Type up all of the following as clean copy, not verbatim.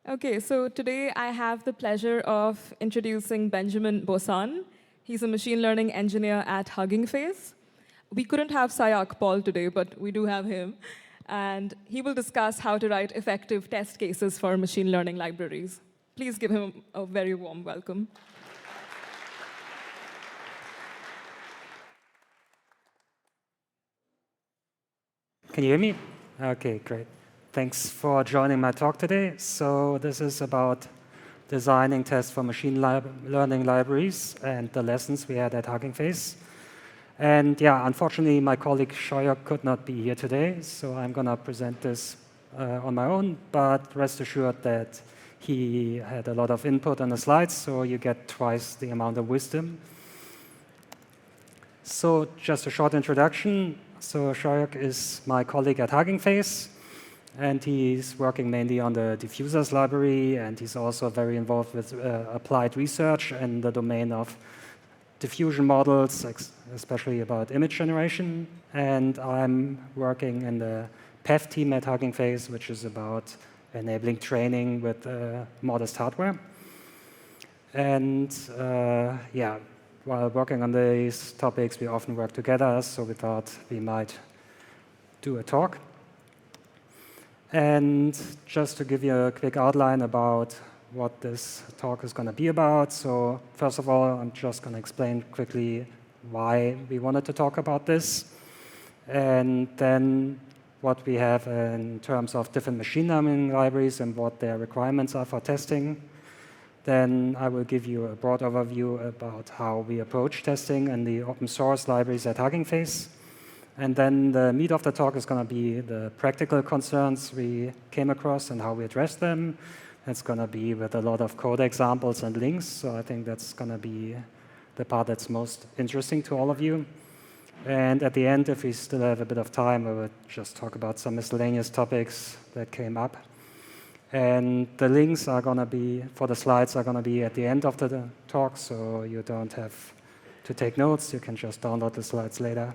Okay, so today I have the pleasure of introducing Benjamin Bossan. He's a machine learning engineer at Hugging Face. We couldn't have Sayak Paul today, but we do have him. And he will discuss how to write effective test cases for machine learning libraries. Please give him a very warm welcome. Can you hear me? Okay, great. Thanks for joining my talk today. So this is about designing tests for machine learning libraries and the lessons we had at Hugging Face. And yeah, unfortunately, my colleague Sayak could not be here today, so I'm going to present this on my own. But rest assured that he had a lot of input on the slides, so you get twice the amount of wisdom. So just a short introduction. So Sayak is my colleague at Hugging Face, and he's working mainly on the diffusers library, and he's also very involved with applied research in the domain of diffusion models, especially about image generation. And I'm working in the PEF team at Hugging Face, which is about enabling training with modest hardware. And yeah, while working on these topics, we often work together, so we thought we might do a talk. And just to give you a quick outline about what this talk is going to be about. So first of all, I'm just going to explain quickly why we wanted to talk about this. And then what we have in terms of different machine learning libraries and what their requirements are for testing. Then I will give you a broad overview about how we approach testing and the open source libraries at Hugging Face. And then the meat of the talk is going to be the practical concerns we came across and how we address them. It's going to be with a lot of code examples and links. So I think that's going to be the part that's most interesting to all of you. And at the end, if we still have a bit of time, I will just talk about some miscellaneous topics that came up. And the links are going to be, for the slides, are going to be at the end of the talk, so you don't have to take notes. You can just download the slides later.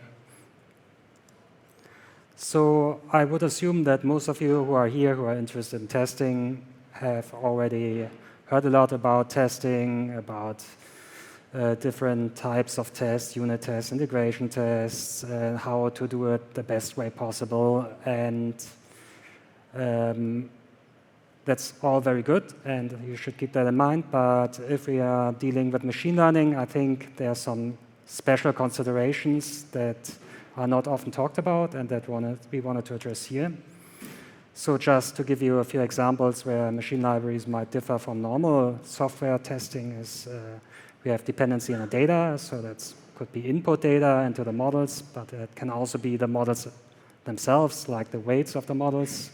So I would assume that most of you who are here who are interested in testing have already heard a lot about testing, about different types of tests, unit tests, integration tests, how to do it the best way possible. And that's all very good, and you should keep that in mind. But if we are dealing with machine learning, I think there are some special considerations that are not often talked about and that we wanted to address here. So just to give you a few examples where machine libraries might differ from normal software testing is we have dependency on the data, so that could be input data into the models, but it can also be the models themselves, like the weights of the models.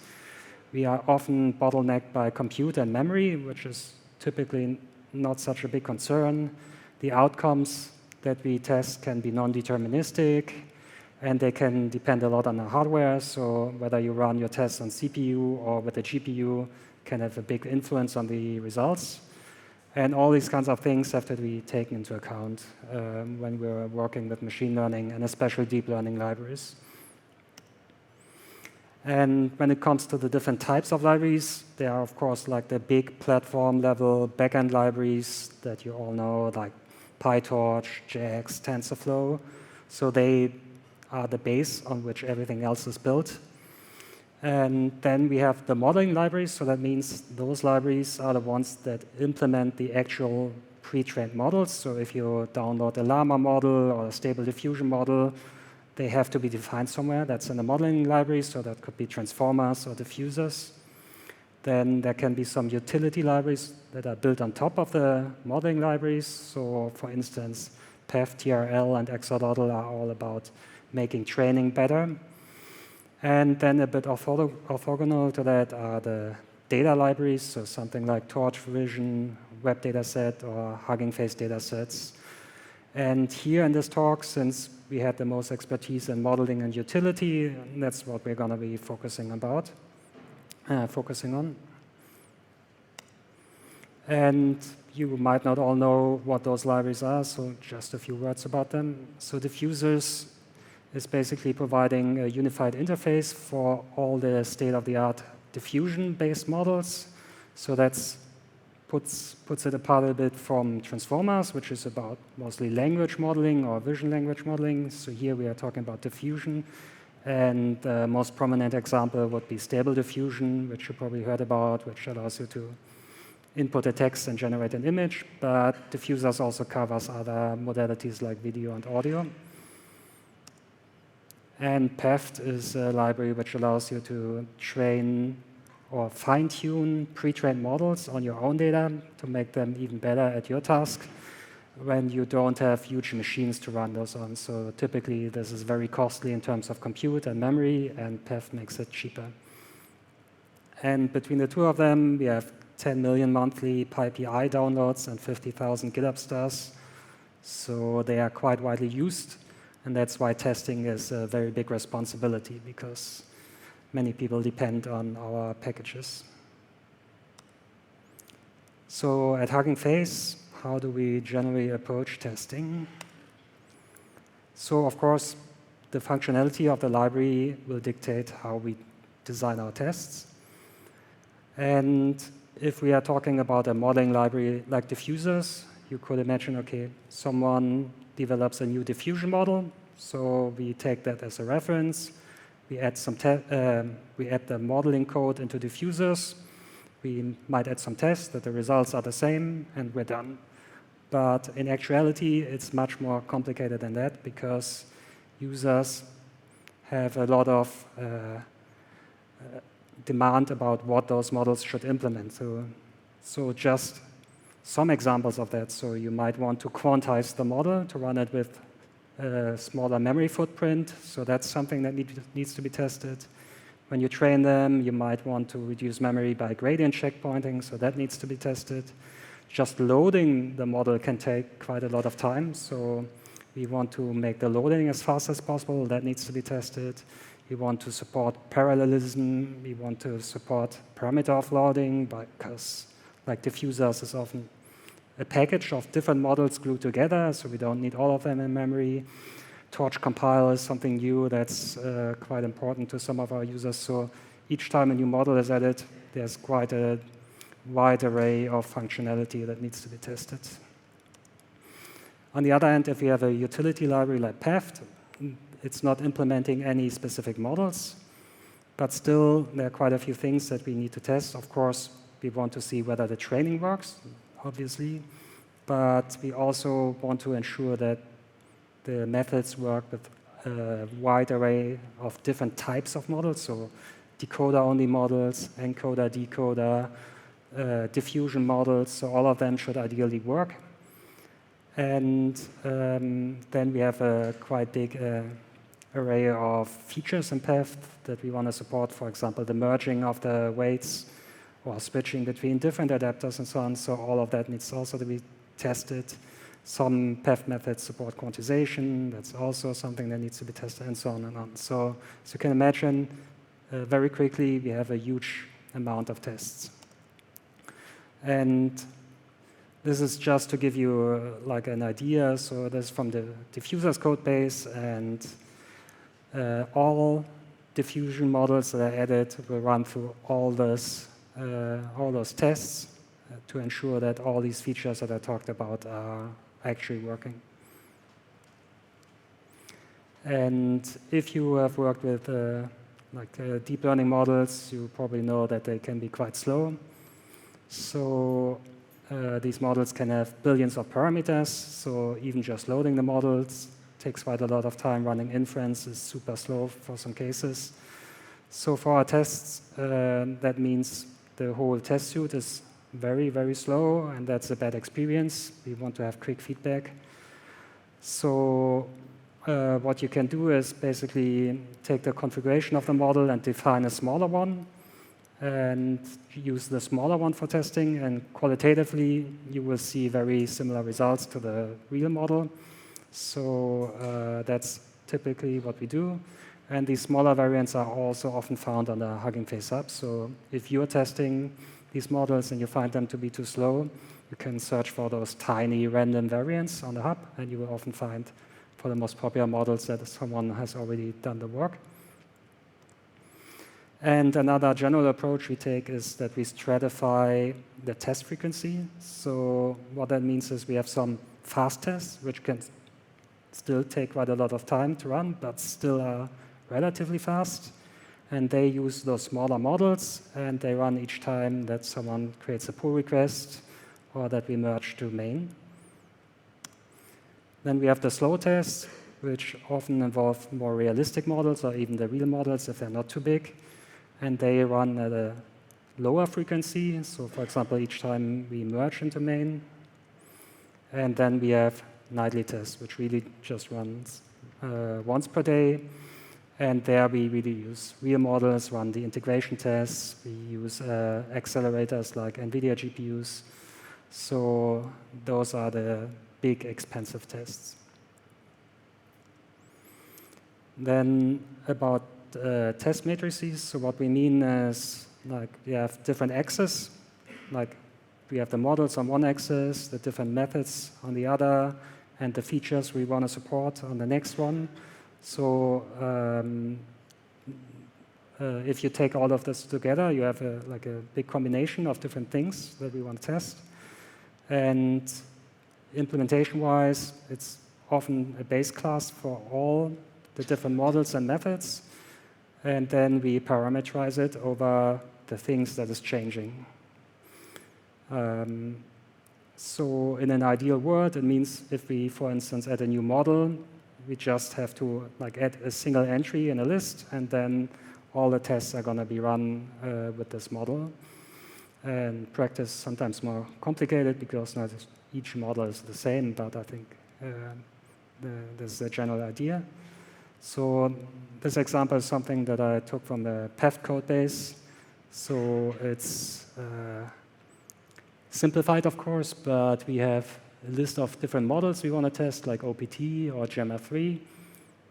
We are often bottlenecked by compute and memory, which is typically not such a big concern. The outcomes that we test can be non-deterministic, and they can depend a lot on the hardware. So whether you run your tests on CPU or with a GPU can have a big influence on the results. And all these kinds of things have to be taken into account when we're working with machine learning and especially deep learning libraries. And when it comes to the different types of libraries, there are, of course, like the big platform-level backend libraries that you all know, like PyTorch, JAX, TensorFlow. So they are the base on which everything else is built. And then we have the modeling libraries. So that means those libraries are the ones that implement the actual pre-trained models. So if you download a Llama model or a stable diffusion model, they have to be defined somewhere. That's in the modeling library, so that could be transformers or diffusers. Then there can be some utility libraries that are built on top of the modeling libraries. So for instance, PEF, TRL, and Axolotl are all about making training better. And then a bit orthogonal to that are the data libraries, so something like Torch Vision, Web Dataset, or Hugging Face datasets. And here in this talk, since we had the most expertise in modeling and utility, that's what we're going to be focusing on. And you might not all know what those libraries are, so just a few words about them. So diffusers is basically providing a unified interface for all the state-of-the-art diffusion-based models. So that's puts it apart a bit from transformers, which is about mostly language modeling or vision language modeling. So here we are talking about diffusion. And the most prominent example would be stable diffusion, which you probably heard about, which allows you to input a text and generate an image. But diffusers also covers other modalities like video and audio. And PEFT is a library which allows you to train or fine-tune pre-trained models on your own data to make them even better at your task when you don't have huge machines to run those on. So typically, this is very costly in terms of compute and memory, and PEFT makes it cheaper. And between the two of them, we have 10 million monthly PyPI downloads and 50,000 GitHub stars. So they are quite widely used, and that's why testing is a very big responsibility, because many people depend on our packages. So at Hugging Face, how do we generally approach testing? So of course, the functionality of the library will dictate how we design our tests. And if we are talking about a modeling library like diffusers, you could imagine, okay, someone develops a new diffusion model, so we take that as a reference. We add the modeling code into diffusers. We might add some tests that the results are the same, and we're done. But in actuality, it's much more complicated than that, because users have a lot of demand about what those models should implement. So just some examples of that. So you might want to quantize the model to run it with a smaller memory footprint. So that's something that needs to be tested. When you train them, you might want to reduce memory by gradient checkpointing. So that needs to be tested. Just loading the model can take quite a lot of time. So we want to make the loading as fast as possible. That needs to be tested. We want to support parallelism. We want to support parameter offloading, because like diffusers is often a package of different models glued together, so we don't need all of them in memory. Torch compile is something new that's quite important to some of our users. So each time a new model is added, there's quite a wide array of functionality that needs to be tested. On the other hand, if we have a utility library like PEFT, it's not implementing any specific models, but still there are quite a few things that we need to test. Of course, we want to see whether the training works, obviously, but we also want to ensure that the methods work with a wide array of different types of models, so decoder-only models, encoder, decoder, diffusion models, so all of them should ideally work. And then we have a quite big array of features in PEFT that we want to support, for example, the merging of the weights or switching between different adapters and so on. So all of that needs also to be tested. Some PEFT methods support quantization. That's also something that needs to be tested, and so on and on. So as you can imagine, very quickly, we have a huge amount of tests. And this is just to give you like an idea. So this is from the diffusers code base, and all diffusion models that are added will run through all those tests to ensure that all these features that I talked about are actually working. And if you have worked with deep learning models, you probably know that they can be quite slow. So these models can have billions of parameters, so even just loading the models takes quite a lot of time. Running inference is super slow for some cases. So for our tests, that means the whole test suite is very, very slow, and that's a bad experience. We want to have quick feedback. So what you can do is basically take the configuration of the model and define a smaller one, and use the smaller one for testing, and qualitatively you will see very similar results to the real model. So that's typically what we do. And these smaller variants are also often found on the Hugging Face hub. So if you're testing these models and you find them to be too slow, you can search for those tiny random variants on the hub, and you will often find for the most popular models that someone has already done the work. And another general approach we take is that we stratify the test frequency. So what that means is we have some fast tests, which can still take quite a lot of time to run, but still are relatively fast. And they use those smaller models, and they run each time that someone creates a pull request or that we merge to main. Then we have the slow tests, which often involve more realistic models or even the real models if they're not too big. And they run at a lower frequency. So for example, each time we merge into main. And then we have nightly tests, which really just runs once per day. And there we really use real models, run the integration tests. We use accelerators like NVIDIA GPUs. So those are the big, expensive tests. Then about test matrices. So what we mean is, like, we have different axes. Like, we have the models on one axis, the different methods on the other, and the features we want to support on the next one. So if you take all of this together, you have like a big combination of different things that we want to test. And implementation-wise, it's often a base class for all the different models and methods. And then we parameterize it over the things that is changing. So in an ideal world, it means if we, for instance, add a new model, we just have to like add a single entry in a list, and then all the tests are going to be run with this model. And practice sometimes more complicated because not each model is the same, but I think this is the general idea. So this example is something that I took from the PEF code base. So it's simplified, of course, but we have a list of different models we want to test, like OPT or GMF3.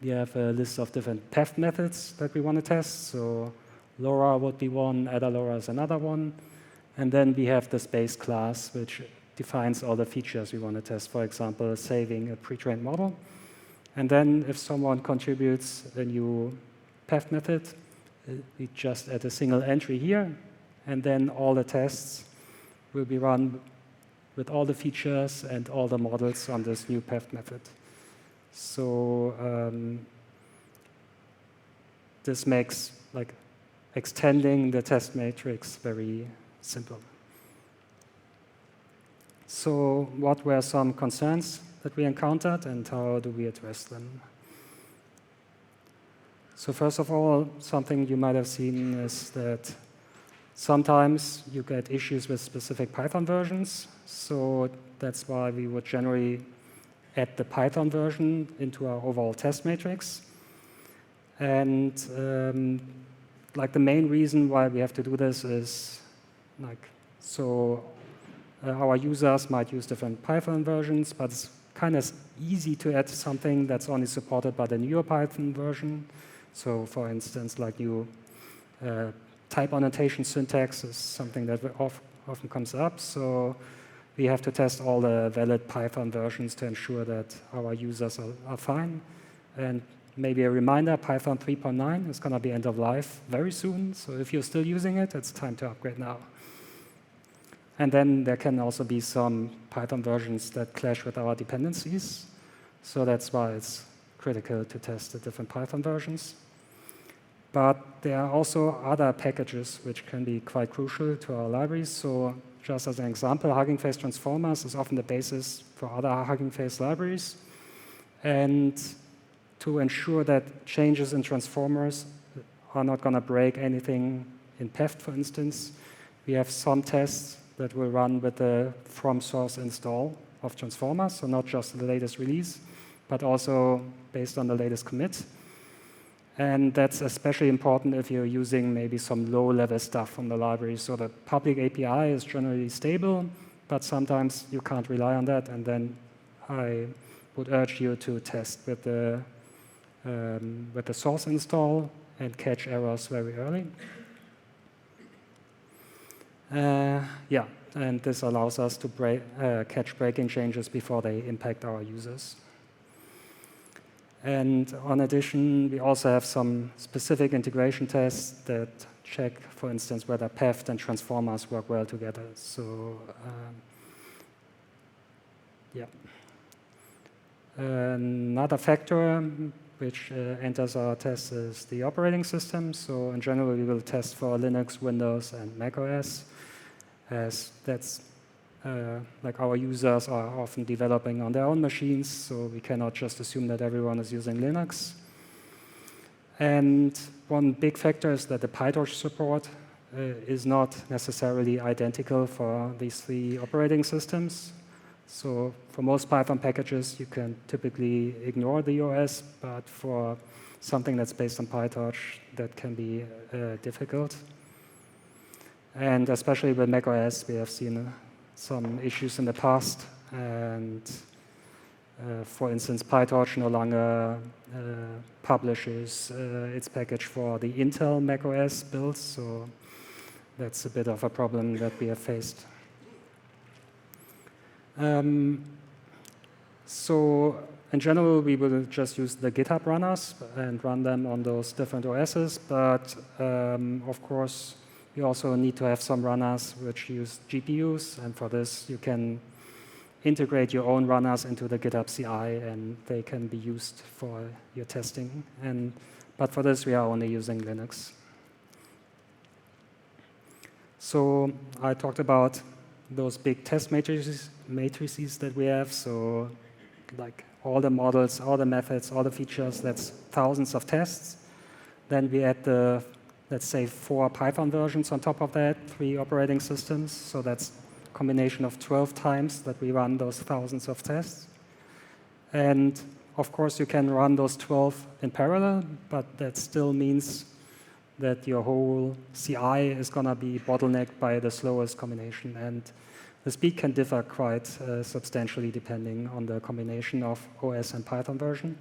We have a list of different PEF methods that we want to test. So LoRa would be one, Ada LoRa is another one. And then we have this base class, which defines all the features we want to test, for example, saving a pre-trained model. And then if someone contributes a new PEF method, we just add a single entry here, and then all the tests will be run with all the features and all the models on this new PEF method. So this makes like extending the test matrix very simple. So what were some concerns that we encountered, and how do we address them? So first of all, something you might have seen is that sometimes you get issues with specific Python versions. So that's why we would generally add the Python version into our overall test matrix. And like the main reason why we have to do this is like, so our users might use different Python versions, but it's kind of easy to add something that's only supported by the newer Python version. So for instance, like new type annotation syntax is something that often comes up. So we have to test all the valid Python versions to ensure that our users are fine. And maybe a reminder, Python 3.9 is going to be end of life very soon. So if you're still using it, it's time to upgrade now. And then there can also be some Python versions that clash with our dependencies. So that's why it's critical to test the different Python versions. But there are also other packages which can be quite crucial to our libraries. So just as an example, Hugging Face transformers is often the basis for other Hugging Face libraries. And to ensure that changes in transformers are not going to break anything in PEF, for instance, we have some tests that will run with the from source install of transformers, so not just the latest release, but also based on the latest commit. And that's especially important if you're using maybe some low-level stuff from the library. So the public API is generally stable, but sometimes you can't rely on that. And then I would urge you to test with the source install and catch errors very early. Yeah, and this allows us to catch breaking changes before they impact our users. And in addition, we also have some specific integration tests that check, for instance, whether path and transformers work well together. So yeah. Another factor which enters our test is the operating system. So in general, we will test for Linux, Windows, and Mac OS, as that's like our users are often developing on their own machines, so we cannot just assume that everyone is using Linux. And one big factor is that the PyTorch support is not necessarily identical for these three operating systems. So for most Python packages, you can typically ignore the OS, but for something that's based on PyTorch, that can be difficult. And especially with macOS, we have seen some issues in the past. And for instance, PyTorch no longer publishes its package for the Intel macOS builds, so that's a bit of a problem that we have faced. So in general, we will just use the GitHub runners and run them on those different OSs, but of course, you also need to have some runners which use GPUs, and for this, you can integrate your own runners into the GitHub CI, and they can be used for your testing. But for this, we are only using Linux. So I talked about those big test matrices that we have. So like all the models, all the methods, all the features, that's thousands of tests. Then we add the, let's say, 4 Python versions on top of that, 3 operating systems. So that's a combination of 12 times that we run those thousands of tests. And of course, you can run those 12 in parallel, but that still means that your whole CI is going to be bottlenecked by the slowest combination. And the speed can differ quite substantially depending on the combination of OS and Python version.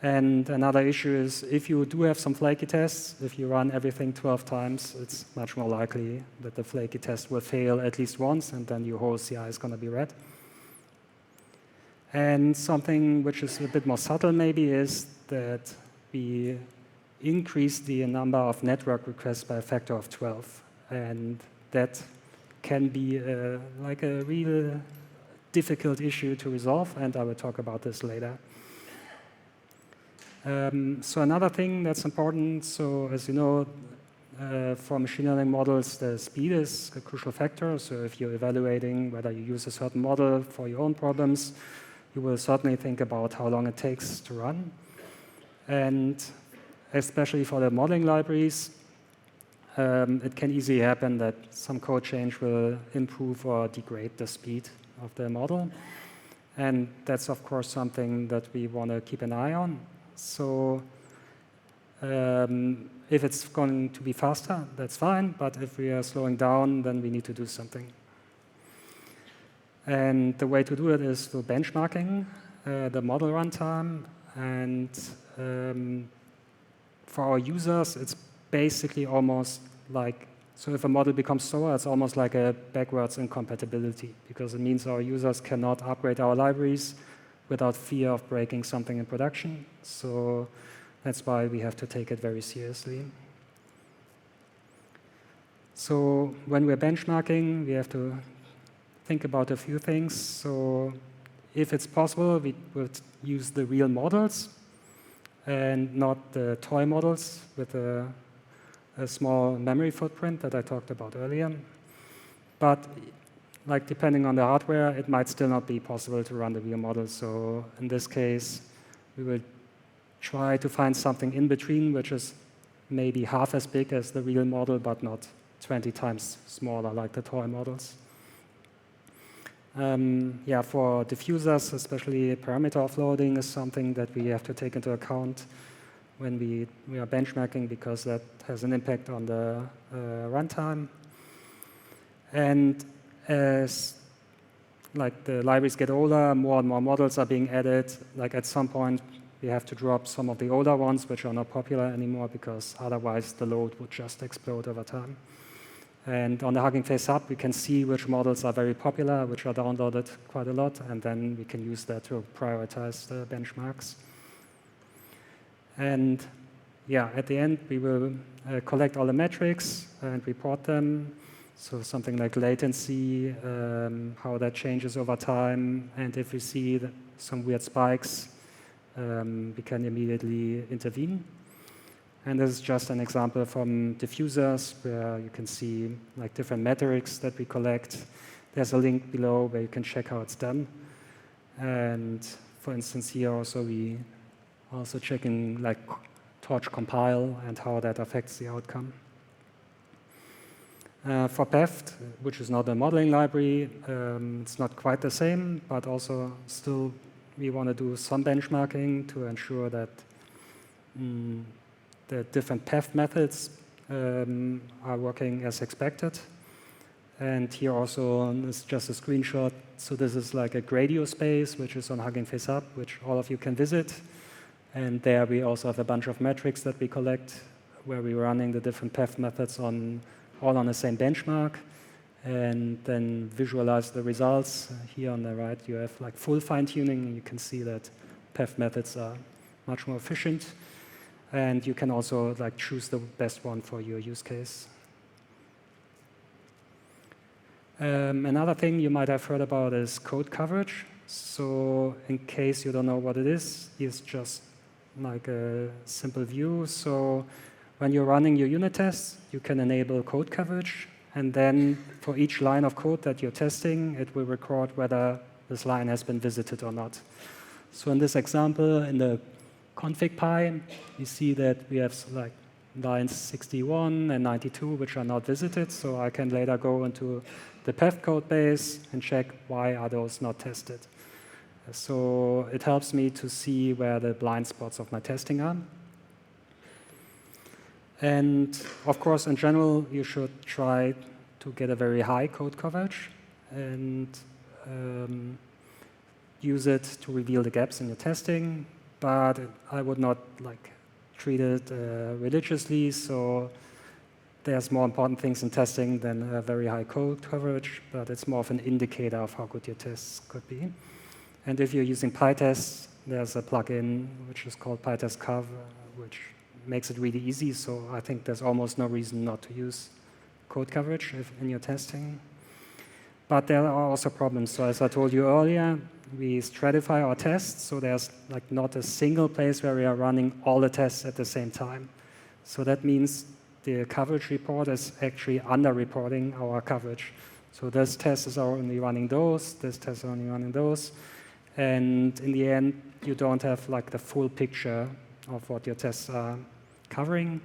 And another issue is if you do have some flaky tests, if you run everything 12 times, it's much more likely that the flaky test will fail at least once, and then your whole CI is going to be red. And something which is a bit more subtle maybe is that we increase the number of network requests by a factor of 12. And that can be like a real difficult issue to resolve, and I will talk about this later. So another thing that's important, so as you know, for machine learning models, the speed is a crucial factor. So if you're evaluating whether you use a certain model for your own problems, you will certainly think about how long it takes to run. And especially for the modeling libraries, it can easily happen that some code change will improve or degrade the speed of the model. And that's, of course, something that we want to keep an eye on. So if it's going to be faster, that's fine. But if we are slowing down, then we need to do something. And the way to do it is through benchmarking the model runtime. And for our users, it's basically almost like, so if a model becomes slower, it's almost like a backwards incompatibility, because it means our users cannot upgrade our libraries without fear of breaking something in production. So that's why we have to take it very seriously. So when we're benchmarking, we have to think about a few things. So if it's possible, we would use the real models and not the toy models with a small memory footprint that I talked about earlier. But like depending on the hardware, it might still not be possible to run the real model. So in this case, we will try to find something in between, which is maybe half as big as the real model, but not 20 times smaller like the toy models. Yeah, for diffusers, especially parameter offloading is something that we have to take into account when we are benchmarking, because that has an impact on the runtime. And as like the libraries get older, more and more models are being added. Like at some point, we have to drop some of the older ones, which are not popular anymore, because otherwise the load would just explode over time. And on the Hugging Face Hub, we can see which models are very popular, which are downloaded quite a lot, and then we can use that to prioritize the benchmarks. And yeah, at the end, we will collect all the metrics and report them. So something like latency, how that changes over time, and if we see some weird spikes, we can immediately intervene. And this is just an example from diffusers where you can see like different metrics that we collect. There's a link below where you can check how it's done. And for instance, here also we also checking like torch compile and how that affects the outcome. For PEFT, which is not a modeling library, it's not quite the same, but also still we want to do some benchmarking to ensure that the different PEFT methods are working as expected. And here also is just a screenshot. So this is like a Gradio space, which is on Hugging Face Up, which all of you can visit. And there we also have a bunch of metrics that we collect, where we're running the different PEFT methods all on the same benchmark, and then visualize the results. Here on the right, you have like full fine-tuning. You can see that PEFT methods are much more efficient. And you can also like choose the best one for your use case. Another thing you might have heard about is code coverage. So in case you don't know what it is, here's just like a simple view. So when you're running your unit tests, you can enable code coverage. And then for each line of code that you're testing, it will record whether this line has been visited or not. So in this example, in the config py, you see that we have like lines 61 and 92, which are not visited. So I can later go into the PEFT code base and check why are those not tested. So it helps me to see where the blind spots of my testing are. And of course, in general, you should try to get a very high code coverage and use it to reveal the gaps in your testing. But I would not like treat it religiously. So there's more important things in testing than a very high code coverage, but it's more of an indicator of how good your tests could be. And if you're using PyTest, there's a plugin which is called PyTest Cover, which makes it really easy. So I think there's almost no reason not to use code coverage in your testing. But there are also problems. So as I told you earlier, we stratify our tests. So there's like not a single place where we are running all the tests at the same time. So that means the coverage report is actually under-reporting our coverage. So this test is only running those, this test is only running those. And in the end, you don't have like the full picture of what your tests are covering.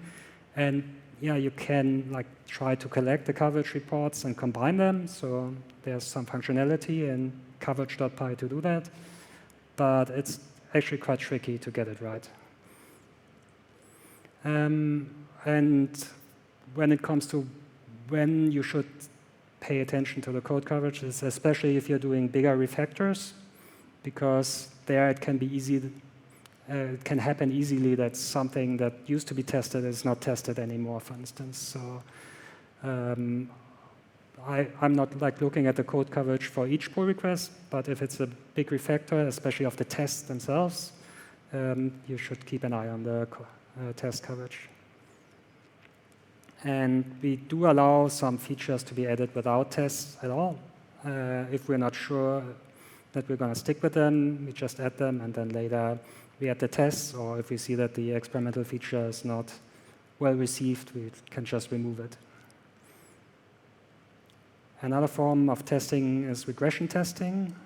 And yeah, you can like try to collect the coverage reports and combine them. So there's some functionality in coverage.py to do that. But it's actually quite tricky to get it right. And when it comes to when you should pay attention to the code coverage, is especially if you're doing bigger refactors, because there it can be easy. It can happen easily that something that used to be tested is not tested anymore, for instance. So I'm not like looking at the code coverage for each pull request, but if it's a big refactor, especially of the tests themselves, you should keep an eye on the test coverage. And we do allow some features to be added without tests at all. If we're not sure that we're going to stick with them, we just add them, and then later we add the tests, or if we see that the experimental feature is not well received, we can just remove it. Another form of testing is regression testing.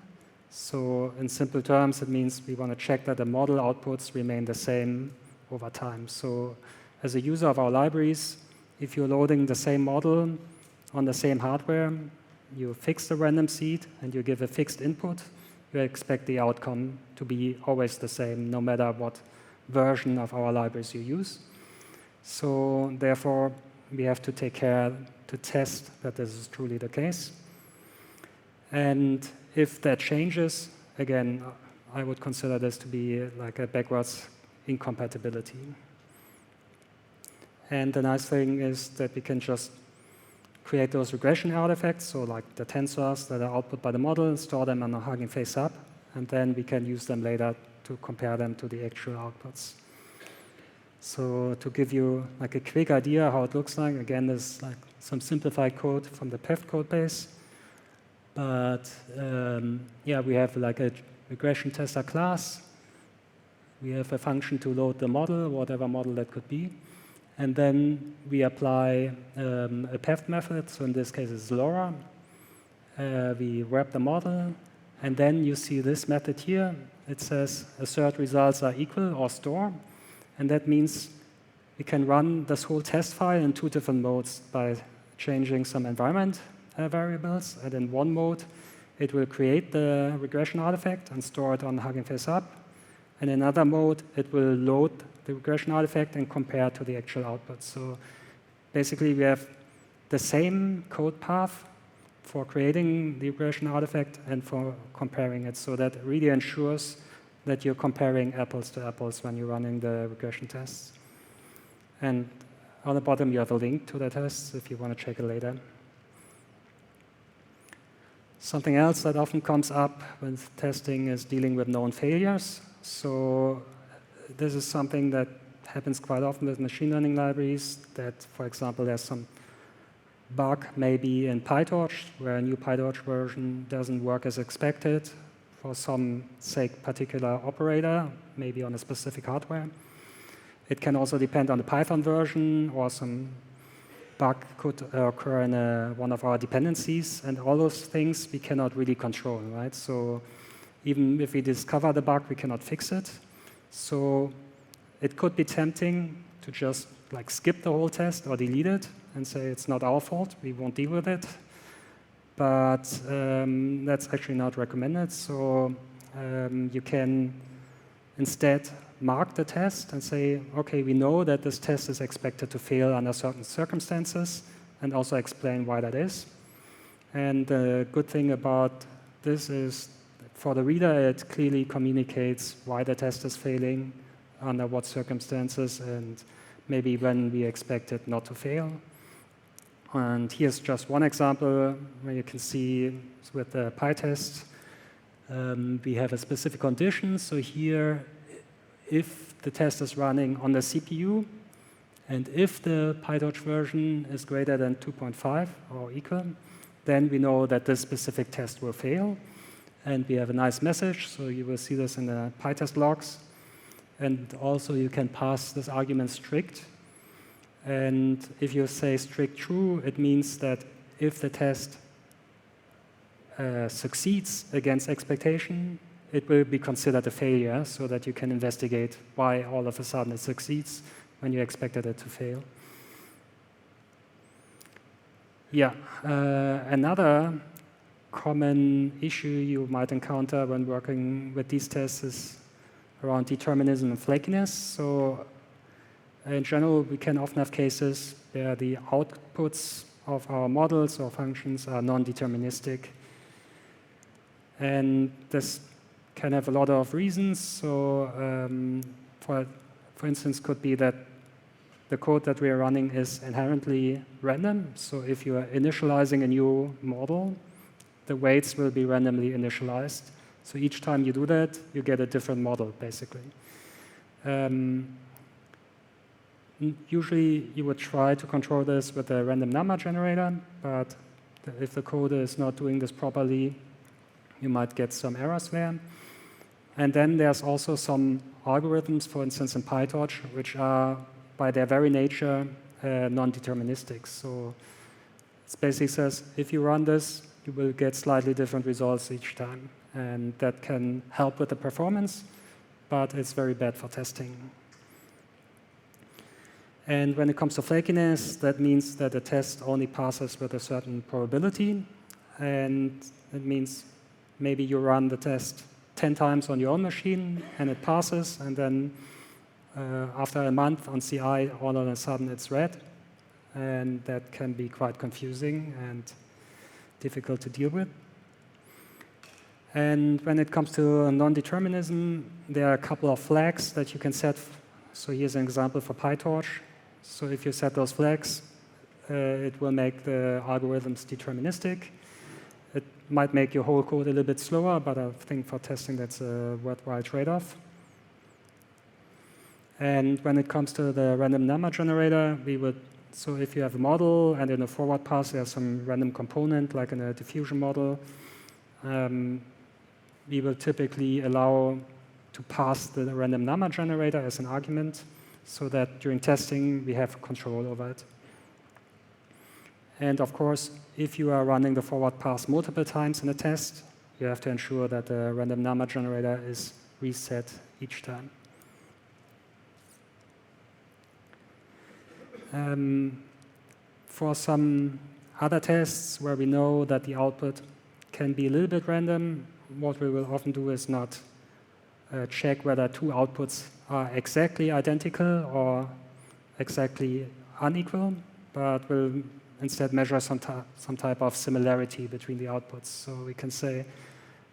So in simple terms, it means we want to check that the model outputs remain the same over time. So as a user of our libraries, if you're loading the same model on the same hardware, you fix the random seed and you give a fixed input, you expect the outcome to be always the same, no matter what version of our libraries you use. So therefore, we have to take care to test that this is truly the case. And if that changes, again, I would consider this to be like a backwards incompatibility. And the nice thing is that we can just create those regression artifacts, so like the tensors that are output by the model, store them on a Hugging Face Up, and then we can use them later to compare them to the actual outputs. So to give you like a quick idea how it looks like, again, there's like some simplified code from the PEF code base. But yeah, we have like a regression tester class. We have a function to load the model, whatever model that could be. And then we apply a PEF method. So in this case, it's LoRa. We wrap the model. And then you see this method here. It says assert results are equal or store. And that means we can run this whole test file in two different modes by changing some environment variables. And in one mode, it will create the regression artifact and store it on Hugging Face Up. And in another mode, it will load the regression artifact and compare to the actual output. So basically, we have the same code path for creating the regression artifact and for comparing it. So that really ensures that you're comparing apples to apples when you're running the regression tests. And on the bottom, you have a link to the tests if you want to check it later. Something else that often comes up with testing is dealing with known failures. So this is something that happens quite often with machine learning libraries, that, for example, there's some bug maybe in PyTorch, where a new PyTorch version doesn't work as expected for some, say, particular operator, maybe on a specific hardware. It can also depend on the Python version, or some bug could occur in one of our dependencies, and all those things we cannot really control, right? So even if we discover the bug, we cannot fix it. So it could be tempting to just like skip the whole test or delete it and say it's not our fault, we won't deal with it. But that's actually not recommended. So you can instead mark the test and say, OK, we know that this test is expected to fail under certain circumstances, and also explain why that is. And the good thing about this is, for the reader, it clearly communicates why the test is failing, under what circumstances, and maybe when we expect it not to fail. And here's just one example where you can see with the PyTest, we have a specific condition. So here, if the test is running on the CPU, and if the PyTorch version is greater than 2.5 or equal, then we know that this specific test will fail. And we have a nice message, so you will see this in the PyTest logs. And also, you can pass this argument strict. And if you say strict true, it means that if the test succeeds against expectation, it will be considered a failure, so that you can investigate why all of a sudden it succeeds when you expected it to fail. Yeah, another common issue you might encounter when working with these tests is around determinism and flakiness. So in general, we can often have cases where the outputs of our models or functions are non-deterministic. And this can have a lot of reasons. So for instance, could be that the code that we are running is inherently random. So if you are initializing a new model, the weights will be randomly initialized. So each time you do that, you get a different model, basically. Usually, you would try to control this with a random number generator, but if the code is not doing this properly, you might get some errors there. And then there's also some algorithms, for instance, in PyTorch, which are, by their very nature, non-deterministic. So it basically says, if you run this, you will get slightly different results each time. And that can help with the performance, but it's very bad for testing. And when it comes to flakiness, that means that the test only passes with a certain probability. And it means maybe you run the test 10 times on your own machine, and it passes, and then after a month on CI, all of a sudden it's red. And that can be quite confusing and difficult to deal with. And when it comes to non-determinism, there are a couple of flags that you can set. So here's an example for PyTorch. So if you set those flags, it will make the algorithms deterministic. It might make your whole code a little bit slower, but I think for testing that's a worthwhile trade-off. And when it comes to the random number generator, so if you have a model and in a forward pass there's some random component, like in a diffusion model, we will typically allow to pass the random number generator as an argument so that during testing we have control over it. And of course, if you are running the forward pass multiple times in a test, you have to ensure that the random number generator is reset each time. For some other tests where we know that the output can be a little bit random, what we will often do is not check whether two outputs are exactly identical or exactly unequal, but we'll instead measure some type of similarity between the outputs. So we can say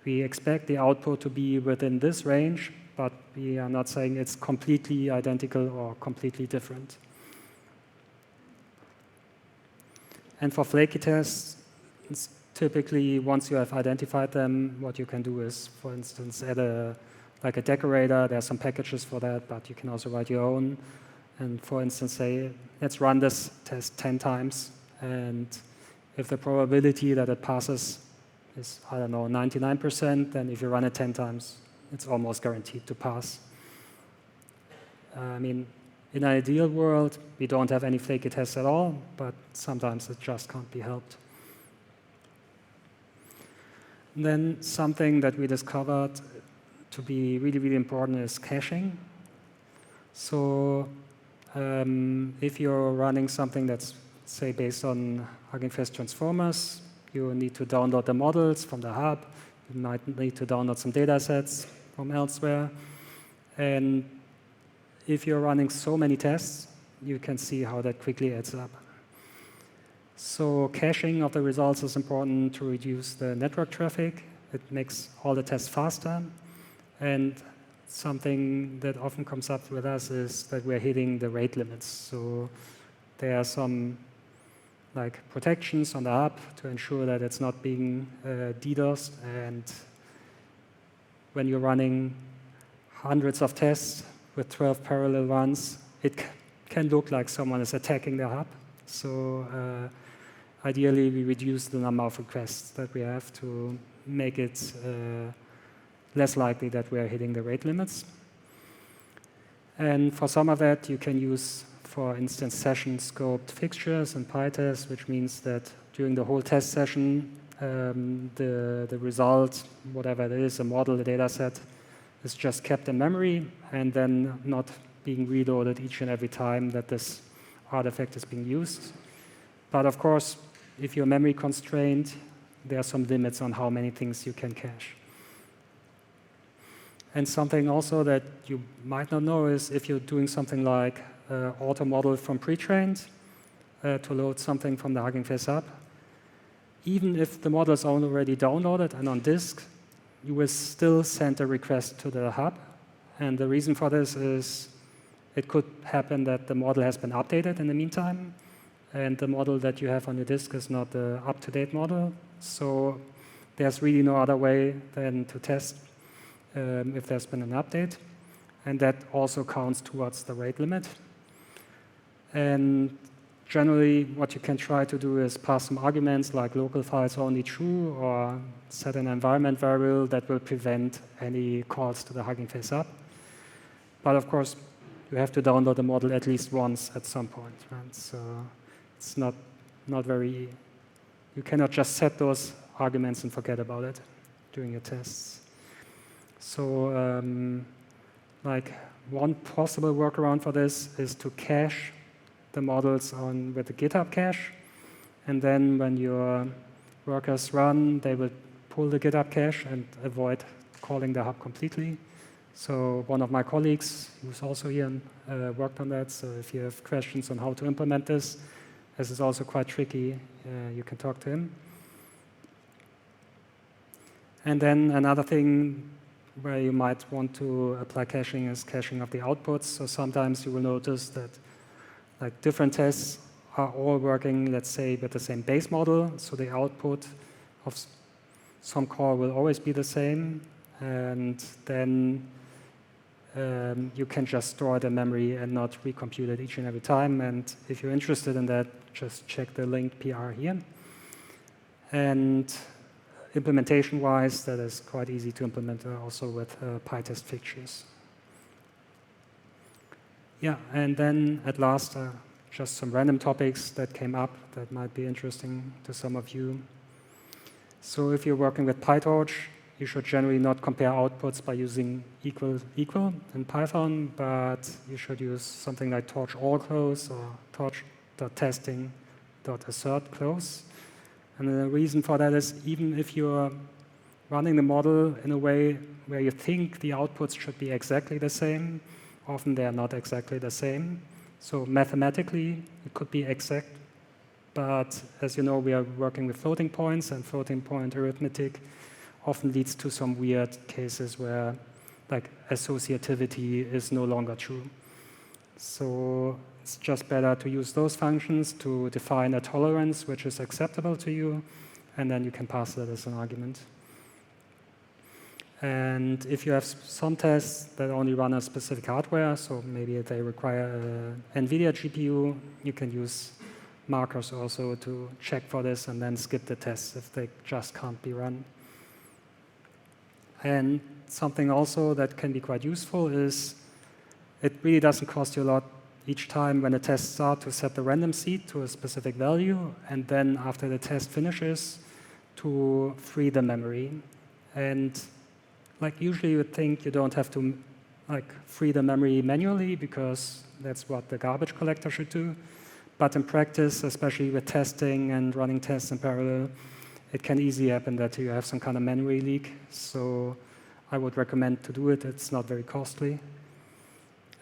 we expect the output to be within this range, but we are not saying it's completely identical or completely different. And for flaky tests, it's typically once you have identified them, what you can do is, for instance, add a decorator. There are some packages for that, but you can also write your own. And for instance, say, let's run this test 10 times. And if the probability that it passes is, I don't know, 99%, then if you run it 10 times, it's almost guaranteed to pass. I mean, in an ideal world, we don't have any flaky tests at all, but sometimes it just can't be helped. And then something that we discovered to be really, really important is caching. So if you're running something that's, say, based on Hugging Face transformers, you need to download the models from the hub. You might need to download some data sets from elsewhere. And if you're running so many tests, you can see how that quickly adds up. So caching of the results is important to reduce the network traffic. It makes all the tests faster. And something that often comes up with us is that we're hitting the rate limits. So there are some protections on the hub to ensure that it's not being DDoSed. And when you're running hundreds of tests with 12 parallel runs, it can look like someone is attacking the hub. So ideally, we reduce the number of requests that we have to make it less likely that we are hitting the rate limits. And for some of that, you can use, for instance, session-scoped fixtures in PyTest, which means that during the whole test session, the result, whatever it is, a model, a data set, is just kept in memory and then not being reloaded each and every time that this artifact is being used. But of course, if you're memory constrained, there are some limits on how many things you can cache. And something also that you might not know is if you're doing something like auto model from pre-trained to load something from the Hugging Face app, even if the model is already downloaded and on disk, you will still send a request to the hub. And the reason for this is it could happen that the model has been updated in the meantime, and the model that you have on your disk is not the up-to-date model. So there's really no other way than to test if there's been an update. And that also counts towards the rate limit. And generally, what you can try to do is pass some arguments like local files only true, or set an environment variable that will prevent any calls to the Hugging Face app. But of course, you have to download the model at least once at some point. Right? So it's not very, you cannot just set those arguments and forget about it during your tests. So one possible workaround for this is to cache the models with the GitHub cache. And then when your workers run, they will pull the GitHub cache and avoid calling the hub completely. So one of my colleagues, who's also here, worked on that. So if you have questions on how to implement this is also quite tricky, you can talk to him. And then another thing where you might want to apply caching is caching of the outputs. So sometimes you will notice that different tests are all working, let's say, with the same base model. So the output of some call will always be the same. And then you can just store it in memory and not recompute it each and every time. And if you're interested in that, just check the linked PR here. And implementation-wise, that is quite easy to implement also with PyTest fixtures. Yeah, and then at last, just some random topics that came up that might be interesting to some of you. So if you're working with PyTorch, you should generally not compare outputs by using equal in Python, but you should use something like torch all close or torch.testing.assert close. And the reason for that is even if you're running the model in a way where you think the outputs should be exactly the same, often they're not exactly the same. So mathematically, it could be exact, but as you know, we are working with floating points, and floating point arithmetic often leads to some weird cases where like associativity is no longer true. So it's just better to use those functions to define a tolerance which is acceptable to you, and then you can pass that as an argument. And if you have some tests that only run on specific hardware, so maybe they require an NVIDIA GPU, you can use markers also to check for this and then skip the tests if they just can't be run. And something also that can be quite useful is it really doesn't cost you a lot each time when the tests start to set the random seed to a specific value, and then after the test finishes to free the memory. And like usually you would think you don't have to like free the memory manually because that's what the garbage collector should do. But in practice, especially with testing and running tests in parallel, it can easily happen that you have some kind of memory leak. So I would recommend to do it. It's not very costly.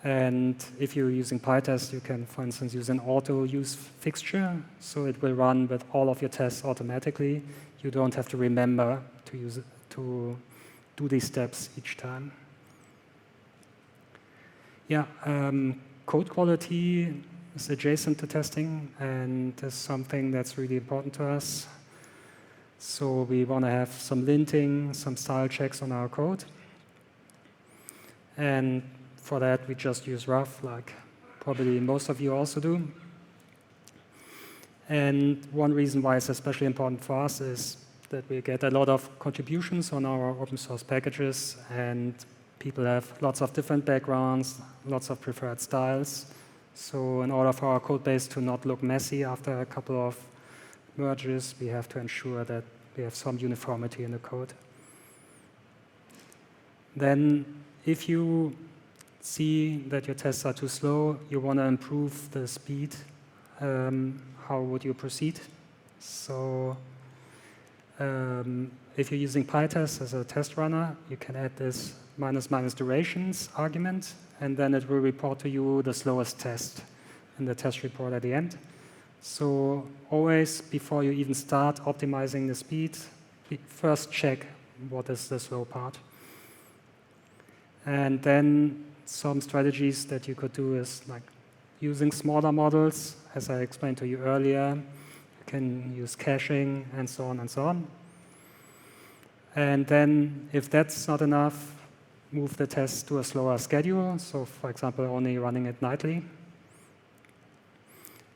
And if you're using PyTest, you can, for instance, use an auto-use fixture. So it will run with all of your tests automatically. You don't have to remember to use it, to do these steps each time. Yeah, code quality is adjacent to testing, and is something that's really important to us. So we want to have some linting, some style checks on our code. And for that, we just use rough, like probably most of you also do. And one reason why it's especially important for us is that we get a lot of contributions on our open source packages, and people have lots of different backgrounds, lots of preferred styles. So in order for our code base to not look messy after a couple of merges, we have to ensure that we have some uniformity in the code. Then if you see that your tests are too slow, you want to improve the speed, how would you proceed? So if you're using PyTest as a test runner, you can add this -- durations argument, and then it will report to you the slowest test in the test report at the end. So always, before you even start optimizing the speed, first check what is the slow part. And then some strategies that you could do is like using smaller models, as I explained to you earlier. You can use caching and so on and so on. And then if that's not enough, move the test to a slower schedule. So for example, only running it nightly.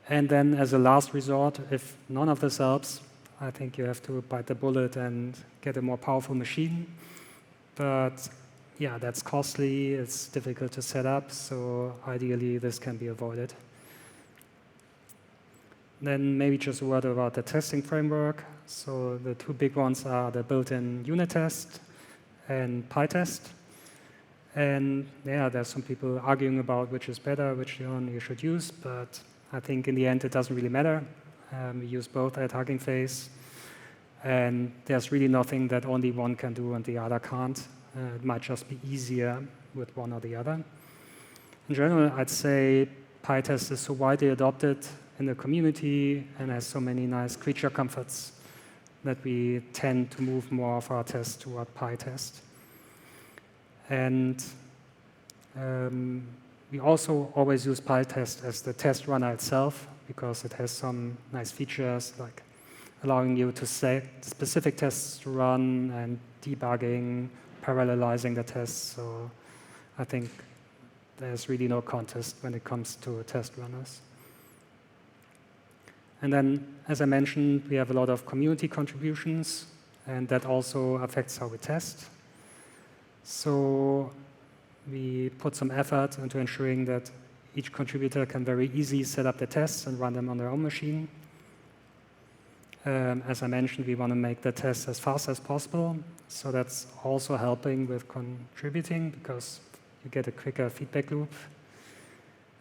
And then as a last resort, if none of this helps, I think you have to bite the bullet and get a more powerful machine. But yeah, that's costly, it's difficult to set up, so ideally this can be avoided. Then maybe just a word about the testing framework. So the two big ones are the built-in unit test and PyTest. And yeah, there's some people arguing about which is better, which one you should use, but I think in the end it doesn't really matter. We use both at Hugging Face, and there's really nothing that only one can do and the other can't. It might just be easier with one or the other. In general, I'd say PyTest is so widely adopted in the community and has so many nice creature comforts that we tend to move more of our tests toward PyTest. And we also always use PyTest as the test runner itself because it has some nice features like allowing you to set specific tests to run and debugging, parallelizing the tests. So I think there's really no contest when it comes to test runners. And then, as I mentioned, we have a lot of community contributions, and that also affects how we test. So we put some effort into ensuring that each contributor can very easily set up the tests and run them on their own machine. As I mentioned, we want to make the tests as fast as possible. So that's also helping with contributing because you get a quicker feedback loop.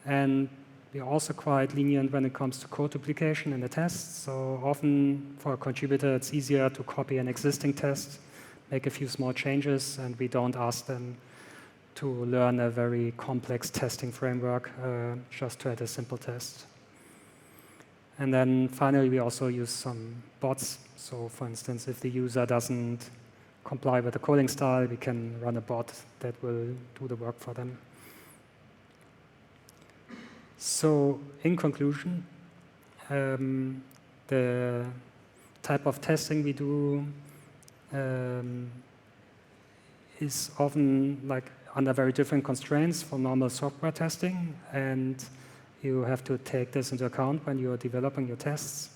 And we're also quite lenient when it comes to code duplication in the tests. So often for a contributor, it's easier to copy an existing test, make a few small changes, and we don't ask them to learn a very complex testing framework just to add a simple test. And then finally, we also use some bots. So for instance, if the user doesn't comply with the coding style, we can run a bot that will do the work for them. So in conclusion, the type of testing we do is often like under very different constraints from normal software testing, and you have to take this into account when you're developing your tests.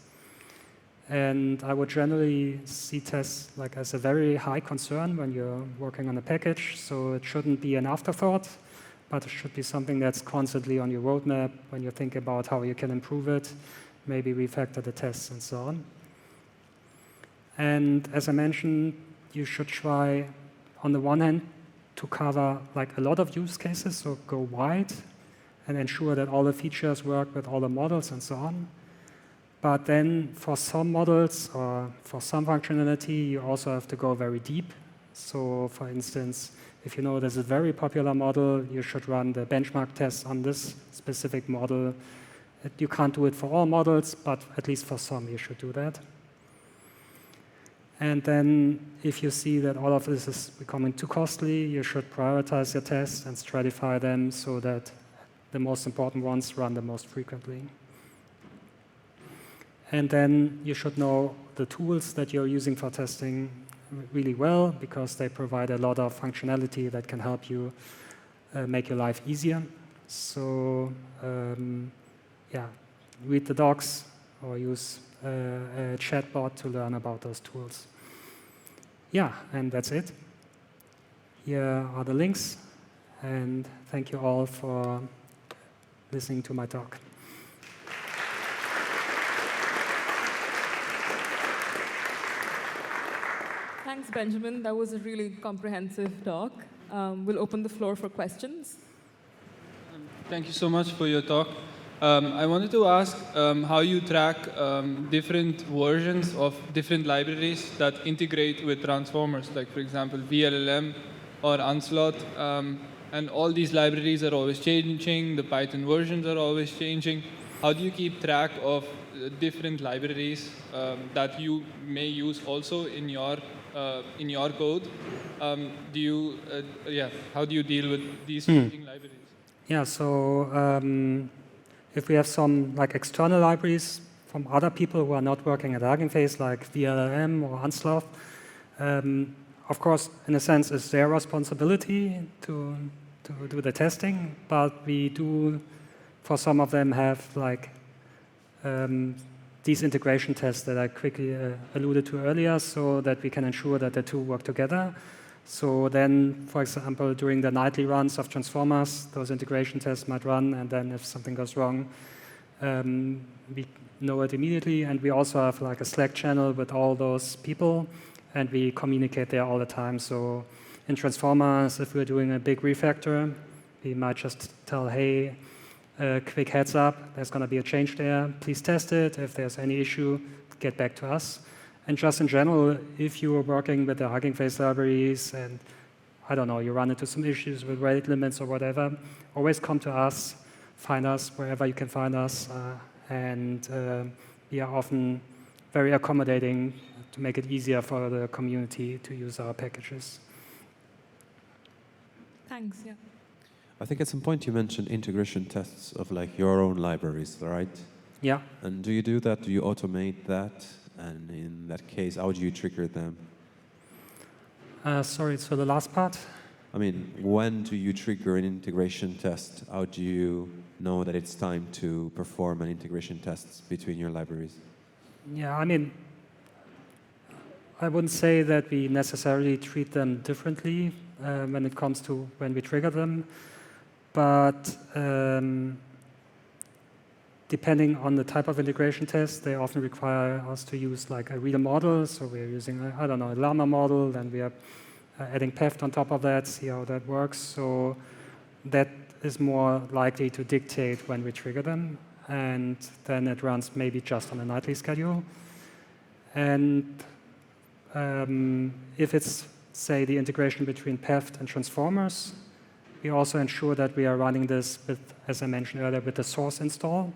And I would generally see tests like as a very high concern when you're working on a package, so it shouldn't be an afterthought, but it should be something that's constantly on your roadmap when you think about how you can improve it, maybe refactor the tests and so on. And as I mentioned, you should try, on the one hand, to cover like a lot of use cases, so go wide and ensure that all the features work with all the models and so on. But then for some models or for some functionality, you also have to go very deep. So for instance, if you know there's a very popular model, you should run the benchmark tests on this specific model. You can't do it for all models, but at least for some, you should do that. And then if you see that all of this is becoming too costly, you should prioritize your tests and stratify them so that the most important ones run the most frequently. And then you should know the tools that you're using for testing really well, because they provide a lot of functionality that can help you make your life easier. So yeah, read the docs or use a chatbot to learn about those tools. Yeah, and that's it. Here are the links, and thank you all for listening to my talk. Thanks, Benjamin. That was a really comprehensive talk. We'll open the floor for questions. Thank you so much for your talk. I wanted to ask how you track different versions of different libraries that integrate with transformers, like, for example, VLLM or Onslaught. And all these libraries are always changing. The Python versions are always changing. How do you keep track of different libraries that you may use also in your code? How do you deal with these changing libraries? Yeah, so if we have some like external libraries from other people who are not working at Hugging Face, like VLLM or Onslaught, of course, in a sense, it's their responsibility to do the testing, but we do, for some of them, have like these integration tests that I quickly alluded to earlier, so that we can ensure that the two work together. So then, for example, during the nightly runs of transformers, those integration tests might run, and then if something goes wrong, we know it immediately. And we also have like a Slack channel with all those people, and we communicate there all the time. So in transformers, if we're doing a big refactor, we might just tell, hey, quick heads up, there's going to be a change there. Please test it. If there's any issue, get back to us. And just in general, if you are working with the Hugging Face libraries and, I don't know, you run into some issues with rate limits or whatever, always come to us, find us wherever you can find us. And we are often very accommodating to make it easier for the community to use our packages. Thanks, yeah. I think at some point you mentioned integration tests of like your own libraries, right? Yeah. And do you do that? Do you automate that? And in that case, how do you trigger them? Sorry, so the last part? I mean, when do you trigger an integration test? How do you know that it's time to perform an integration test between your libraries? Yeah, I mean, I wouldn't say that we necessarily treat them differently when it comes to when we trigger them, but depending on the type of integration test, they often require us to use like a real model. So we're using, I don't know, a llama model, then we are adding PEFT on top of that, see how that works. So that is more likely to dictate when we trigger them. And then it runs maybe just on a nightly schedule. And if it's, say, the integration between PEFT and transformers, we also ensure that we are running this with, as I mentioned earlier, with the source install,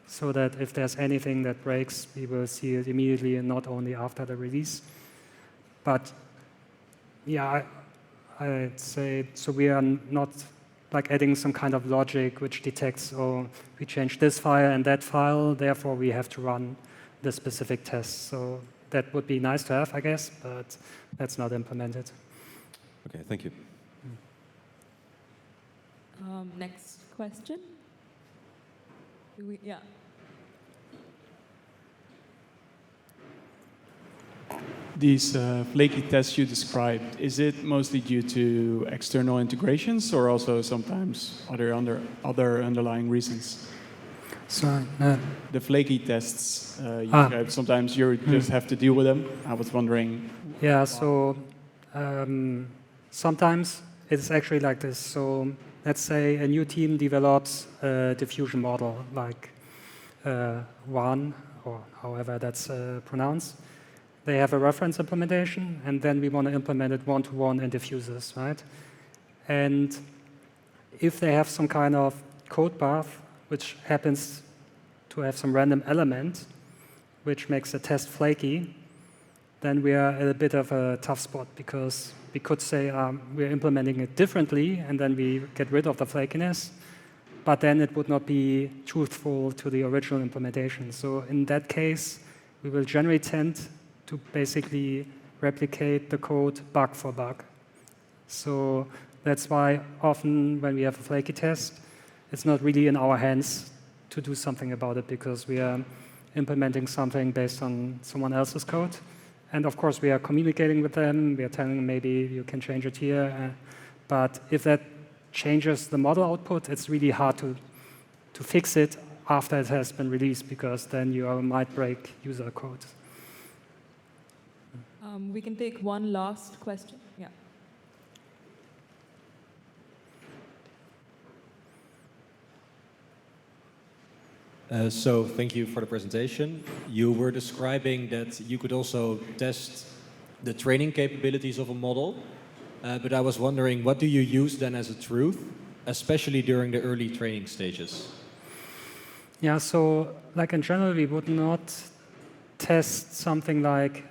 so that if there's anything that breaks, we will see it immediately and not only after the release. But yeah, I'd say, so we are not like adding some kind of logic which detects, oh, we changed this file and that file, therefore we have to run the specific test. So that would be nice to have, I guess, but that's not implemented. Okay, thank you. Next question. Yeah. These flaky tests you described, is it mostly due to external integrations or also sometimes other underlying reasons? Sorry. The flaky tests, you described, sometimes you just have to deal with them. I was wondering. Yeah, so sometimes it's actually like this. So let's say a new team develops a diffusion model, like WAN, or however that's pronounced. They have a reference implementation, and then we want to implement it one-to-one in diffusers, right? And if they have some kind of code path, which happens to have some random element, which makes the test flaky, then we are at a bit of a tough spot, because we could say we're implementing it differently, and then we get rid of the flakiness, but then it would not be truthful to the original implementation. So in that case, we will generally tend to basically replicate the code bug for bug. So that's why often when we have a flaky test, it's not really in our hands to do something about it, because we are implementing something based on someone else's code. And of course, we are communicating with them. We are telling them maybe you can change it here. But if that changes the model output, it's really hard to fix it after it has been released, because then you might break user code. We can take one last question. Yeah. So thank you for the presentation. You were describing that you could also test the training capabilities of a model, but I was wondering, what do you use then as a truth, especially during the early training stages? Yeah, so like in general, we would not test something like,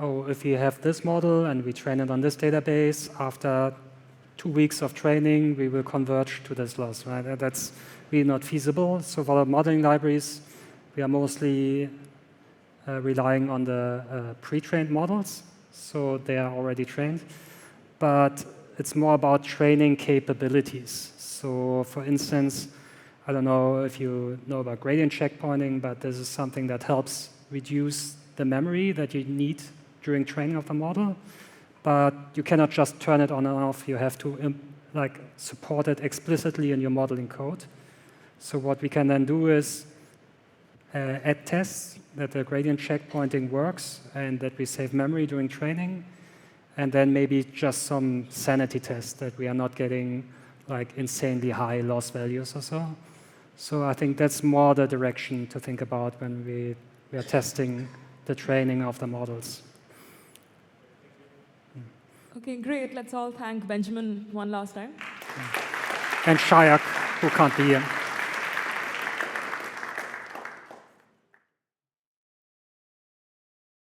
oh, if we have this model and we train it on this database, after 2 weeks of training, we will converge to this loss, right? That's really not feasible. So for the modeling libraries, we are mostly relying on the pre-trained models. So they are already trained. But it's more about training capabilities. So for instance, I don't know if you know about gradient checkpointing, but this is something that helps reduce the memory that you need during training of the model. But you cannot just turn it on and off. You have to support it explicitly in your modeling code. So what we can then do is add tests that the gradient checkpointing works and that we save memory during training, and then maybe just some sanity tests that we are not getting like insanely high loss values or so. So I think that's more the direction to think about when we are testing the training of the models. Okay, great. Let's all thank Benjamin one last time. And Sayak, who can't be here.